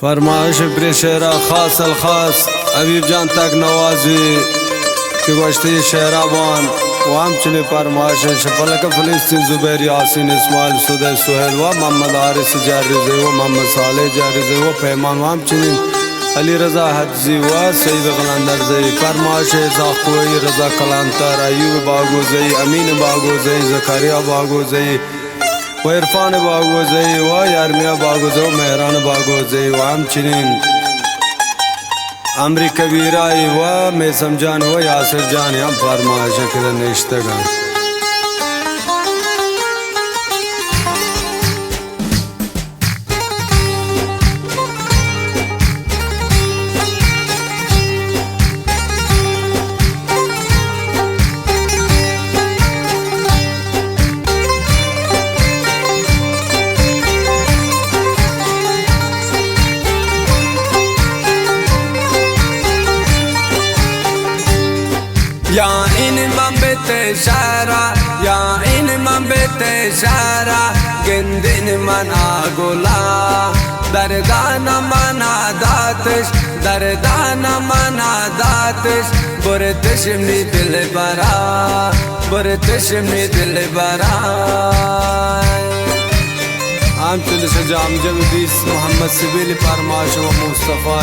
फरमाइश प्रेशरा खास अलखास हबीब जान तक नवाजी कि गोश्ती शहराबान वाम चले फरमाइश शफलक फलिस्तीन जुबैर यासीन इस्माइल सुदै सुहेल व मोहम्मद हारिस जारिज़े व मोहम्मद साले जारिज़े व पैमान वाम चले अली रजा हज्जी व सईद कलंदर जई फरमाइश जाकोई रजा कलांतर अयूब बागोजई अमीन बागोजई ज़करिया बागोजई व इरफान बागोजई व यारमिया बागोजई मेहरान बागोजई व हमचनीन अमरी कबीराई व मेसम जान व यासिर जान हम फरमाइश के निश्तगन या इन मम्बते शारा या इन मम्बते शारा गिंदिन मना गोला दरदान मना दातिश दरदान मना दातिश बुरतशमी दिल बरा बुरतशमी दिल बरा आम चल सजाम जमदीस मोहम्मद सिबिल फरमाइश व मुस्तफ़ा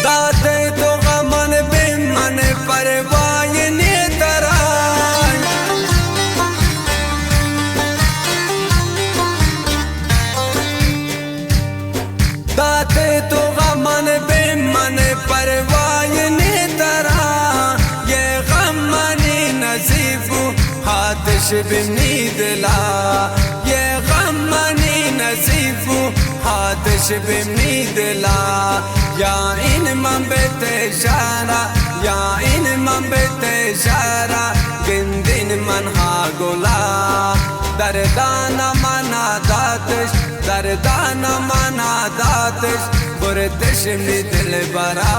दाते तो गमन बेमन परवाह ने तराय दाते तो गमन बेमन परवाह ने तरा ये गमनी नसीबू हादिश बिनी दिला ये गमनी नसीबू हादिश बिनी दिला या इन मम्बते शारा या इन मम्बते शारा गिंदिन मनहा गोला दरदान मना दातिश दरदान मना दातिश बुरतशमी दिल बरा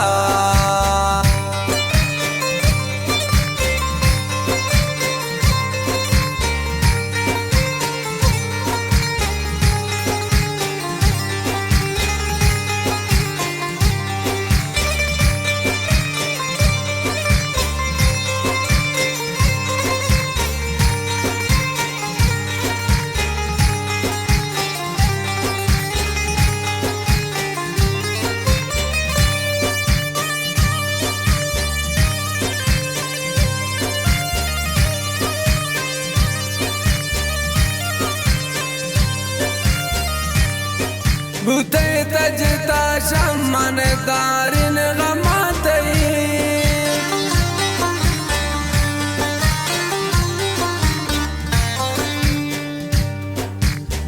बुते तजता शमन दारिन गमातई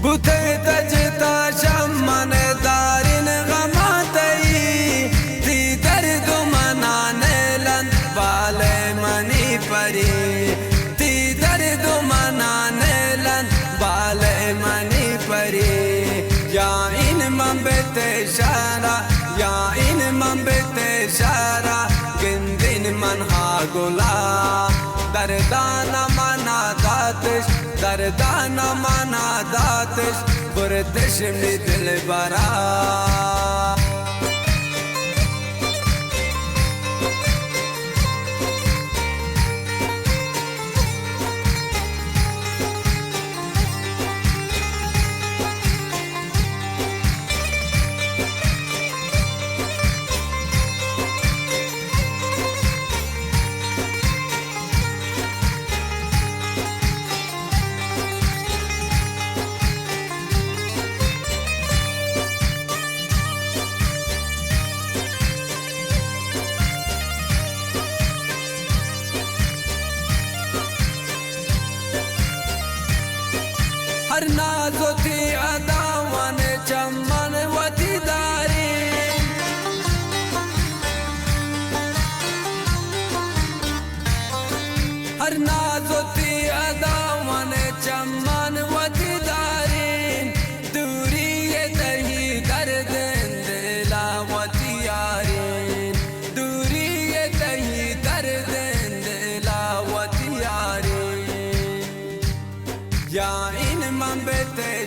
बुते तजता शमन दारिन गमातई ती दर्द मनाने लन वाले मनी परी ती दर्द मनाने लन वाले मनी परी या इन मम्बते शारा या इन मम्बते शारा गिंदिन मनहा गोला दरदान मना दातिश दरदान मना दातिश बुरतशमी दिल बरा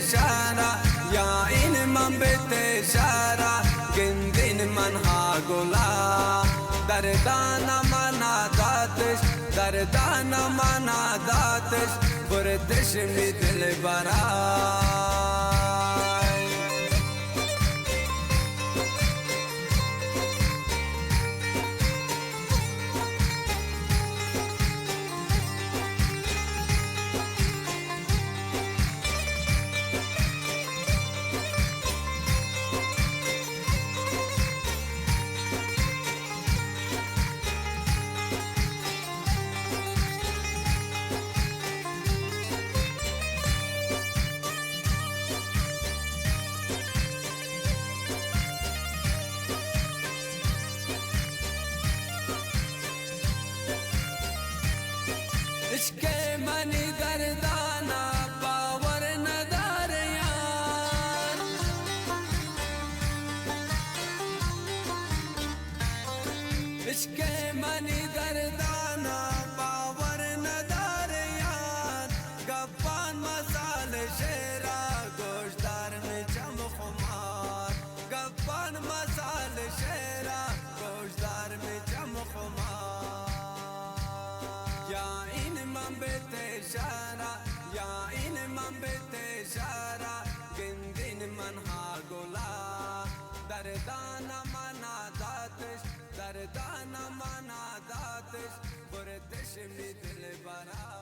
شارا یا این من بیت شارا گندین من ها گلا دردان من داتش دردان من داتش بردش می دل برای عشق منی دردانا باور ندار یار عشق منی دردانا باور ندار یار گپان مسال شیرا گوشدار میں چم خمار گپان مسال شیرا گوشدار میں چم خمار شارا یا این من بیت شارا گندین من ها گلا دردان من داتش دردان من داتش بردش می دل برا